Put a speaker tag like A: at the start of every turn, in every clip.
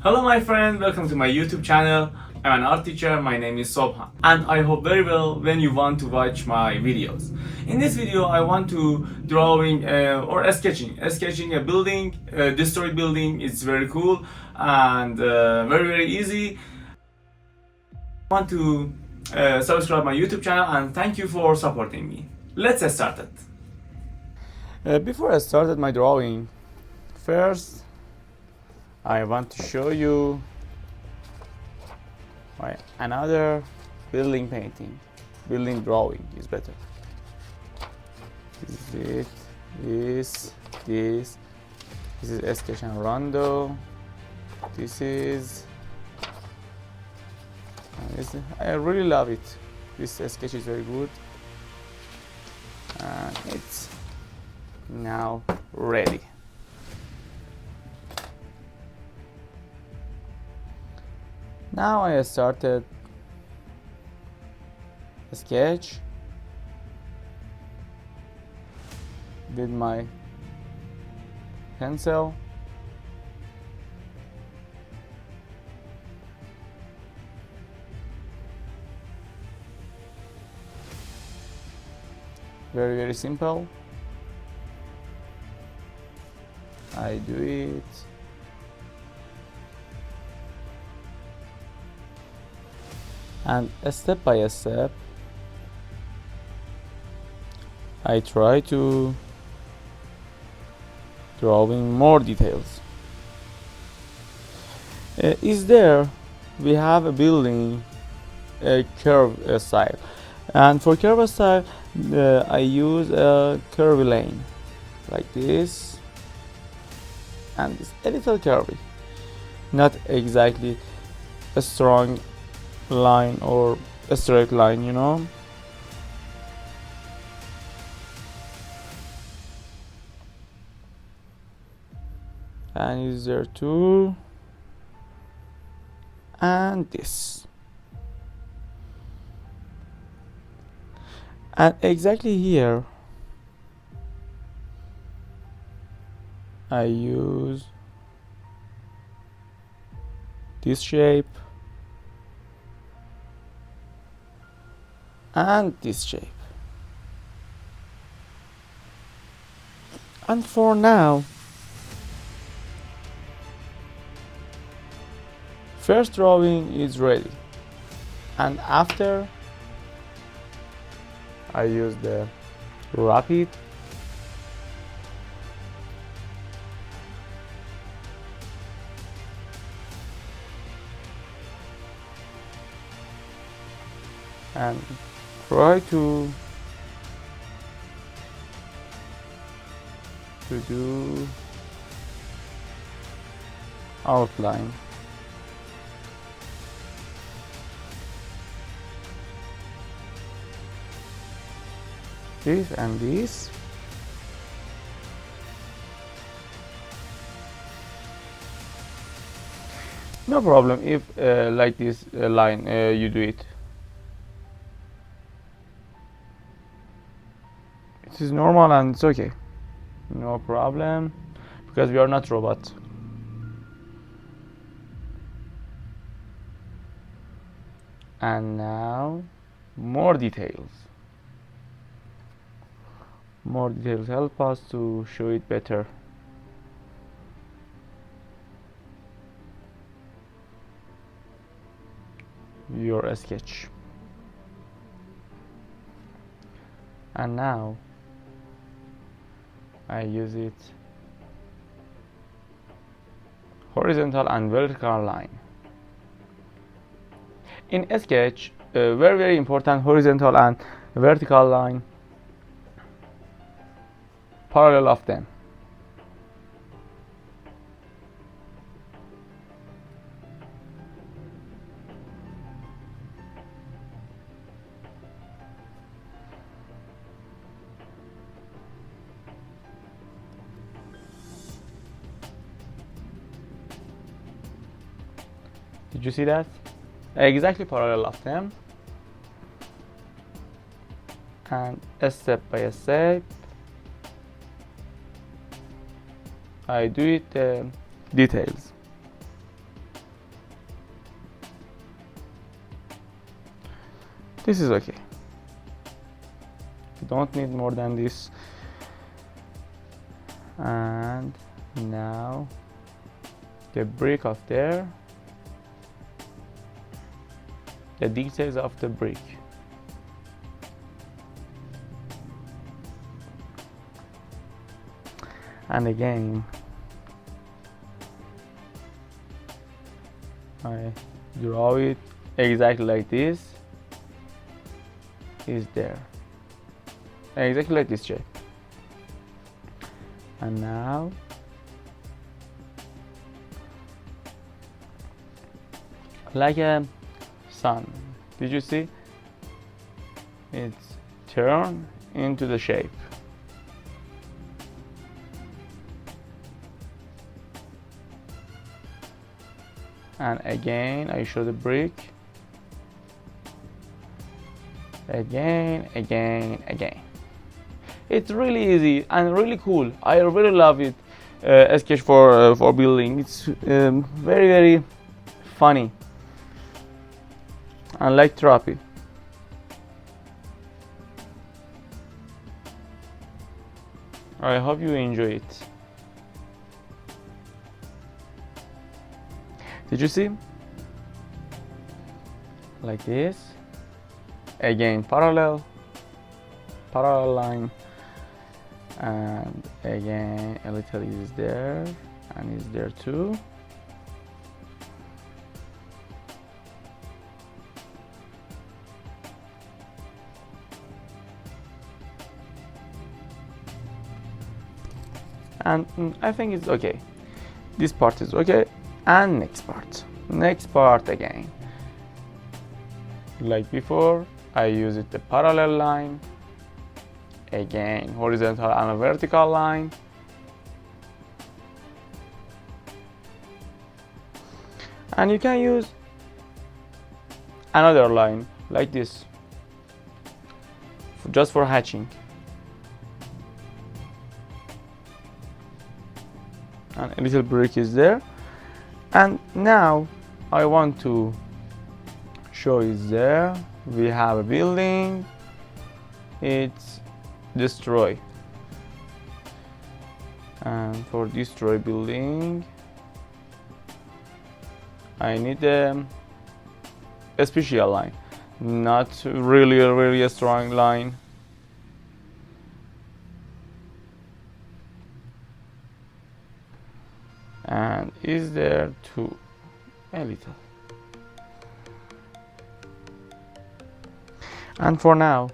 A: Hello my friend, welcome to my YouTube channel. I'm an art teacher, my name is Sobhan, and I hope very well when you want to watch my videos. In this video I want to drawing or sketching a building, this story building. It's very cool and very easy. I want to subscribe my YouTube channel and thank you for supporting me. Let's get started. Before I started my drawing, first I want to show you my another building painting. Building drawing is better. This is it. This is a sketch and rondo. This is I really love it. This sketch is very good and it's now ready. Now I started a sketch with my pencil. Very simple. I do it. And step by step, I try to drawing more details. We have a building, a curve style, and for curve style, I use a curvy line like this, and it's a little curvy, not exactly a strong line or a straight line, you know. And is there too, and this, and exactly here I use this shape and this shape. And for now, first drawing is ready, and after I use the rapid and try to do outline. This and this. No problem if like this line you do it. It is normal and it's okay. No problem, because we are not robots. And now more details. More details help us to show it better. Your sketch. And now I use it horizontal and vertical line. In a sketch, very important horizontal and vertical line, parallel of them. Did you see that? Exactly parallel of them. And step by step I do it details. This is okay. You don't need more than this. And now the brick of there, the details of the brick. And again, I draw it exactly like this. Is there exactly like this shape. And now like a sun, did you see? It's turned into the shape. And again I show the brick. Again. It's really easy and really cool. I really love it. A sketch for building. It's very funny and like therapy. I hope you enjoy it. Did you see? Like this. Again, parallel line, and again a little is there and is there too. And I think it's okay. This part is okay. And next part again, like before, I use it the parallel line, again horizontal and a vertical line, and you can use another line like this just for hatching. And a little brick is there. And now I want to show is there. We have a building. It's destroy. And for destroy building, I need a special line, not really a strong line. And is there too a little. And for now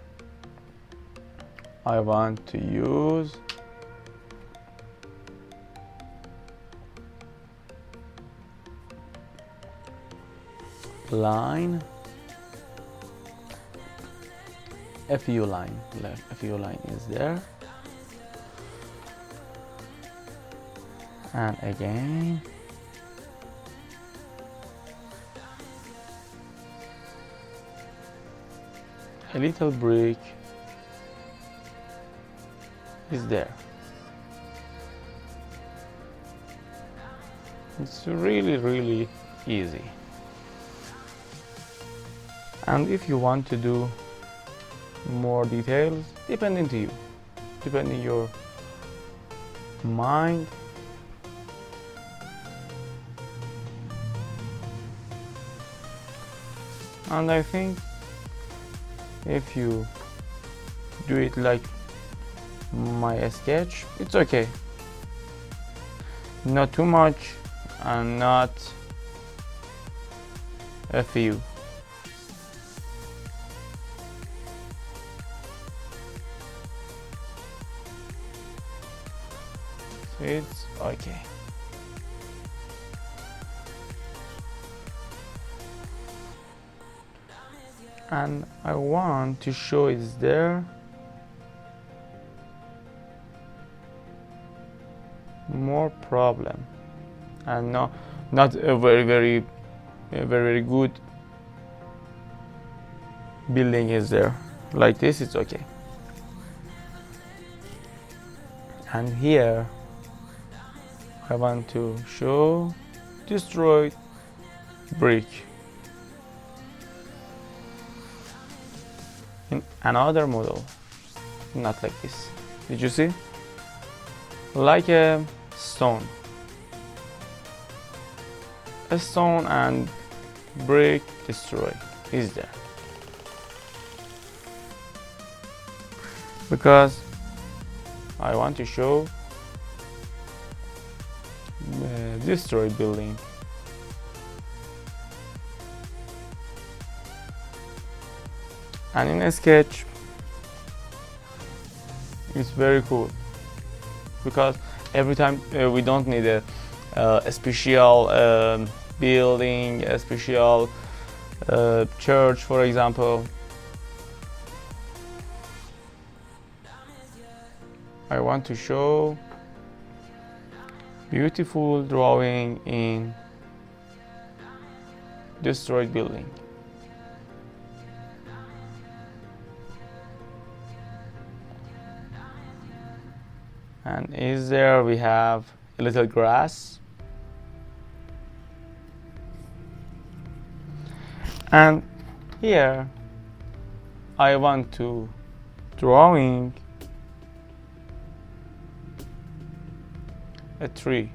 A: I want to use line, a few line is there. And again a little brick is there. It's really easy. And if you want to do more details, depending to you, depending your mind. And I think if you do it like my sketch, it's okay. Not too much and not a few. So it's okay. And I want to show it's there more problem and not a very good building is there. Like this, it's okay. And here I want to show destroyed brick. in another model, not like this. Did you see? Like a stone and brick destroy is there, because I want to show destroy building. And in a sketch it's very cool, because every time we don't need a special building, a special church, for example. I want to show beautiful drawing in destroyed building. And is there we have a little grass, and here I want to drawing a tree.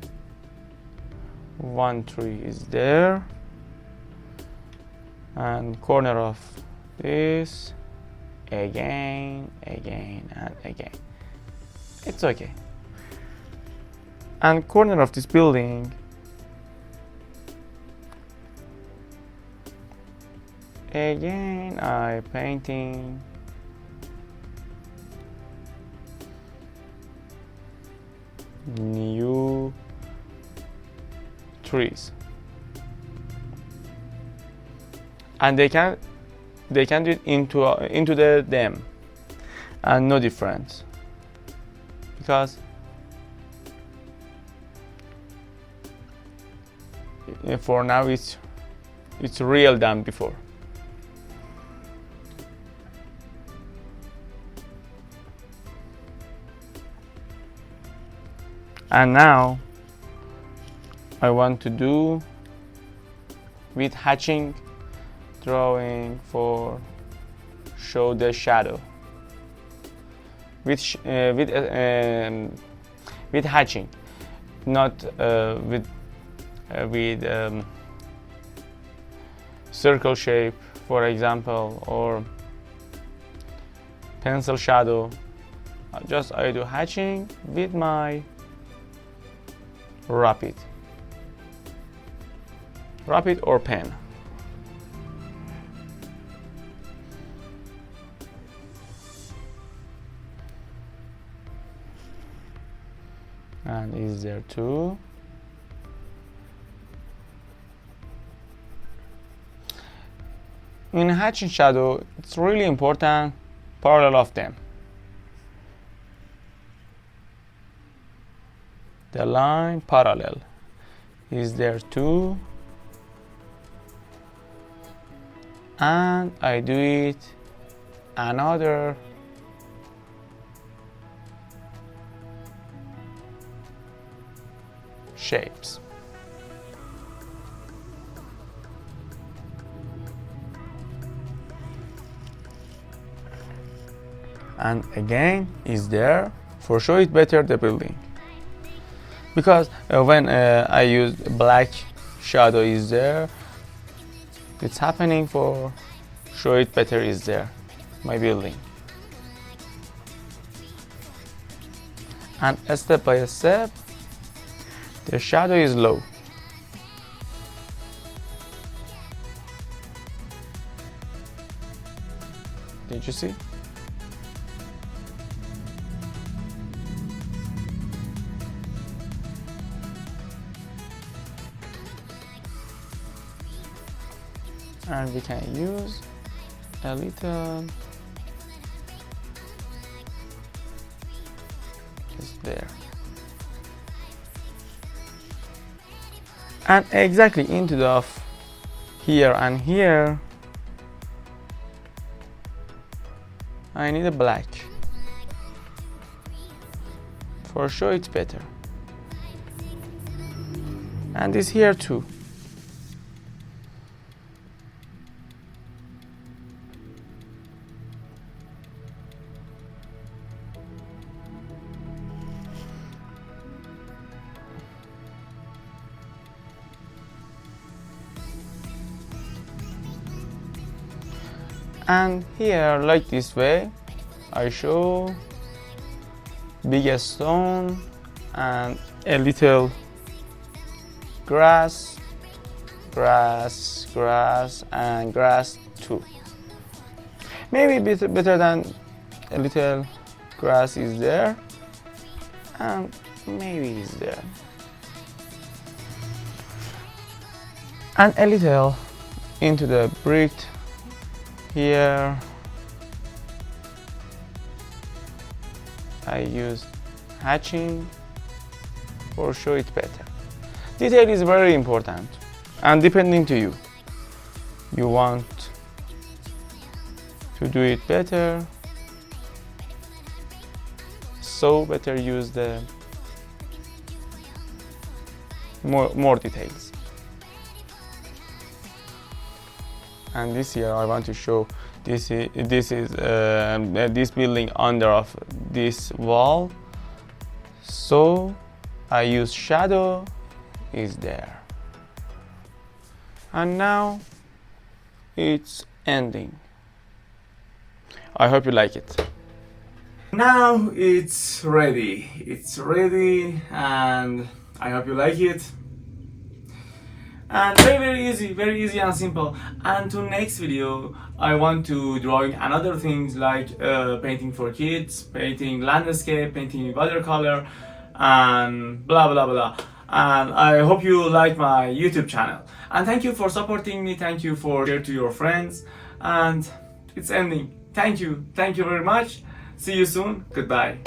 A: One tree is there, and corner of this again and again. It's okay. And corner of this building again I painting new trees, and they can do it into the dam, and no difference, because for now it's real than before. And now I want to do with hatching drawing for show the shadow with hatching, not with circle shape, for example, or pencil shadow. Just I do hatching with my rapid or pen. And is there too. In hatching shadow, it's really important parallel of them. The line parallel is there too, and I do it another shapes. And again is there for show it better the building, because when I use black shadow is there, it's happening for show it better is there my building. And step by step the shadow is low. Did you see? And we can use a little just there, and exactly into the here and here I need a black for sure it's better, and this here too. And here, like this way, I show big stone and a little grass, and grass too. Maybe better than a little grass is there, and maybe is there, and a little into the brick here. I use hatching for show it better. Detail is very important, and depending to you, you want to do it better, so better use the more details. And this here I want to show this building under of this wall, so I use shadow is there. And now it's ending. I hope you like it. Now it's ready. It's ready, and I hope you like it. And very easy and simple. And to next video, I want to drawing another things like painting for kids, painting landscape, painting watercolor, and blah blah blah. And I hope you like my YouTube channel. And thank you for supporting me. Thank you for share to your friends. And it's ending. Thank you very much. See you soon. Goodbye.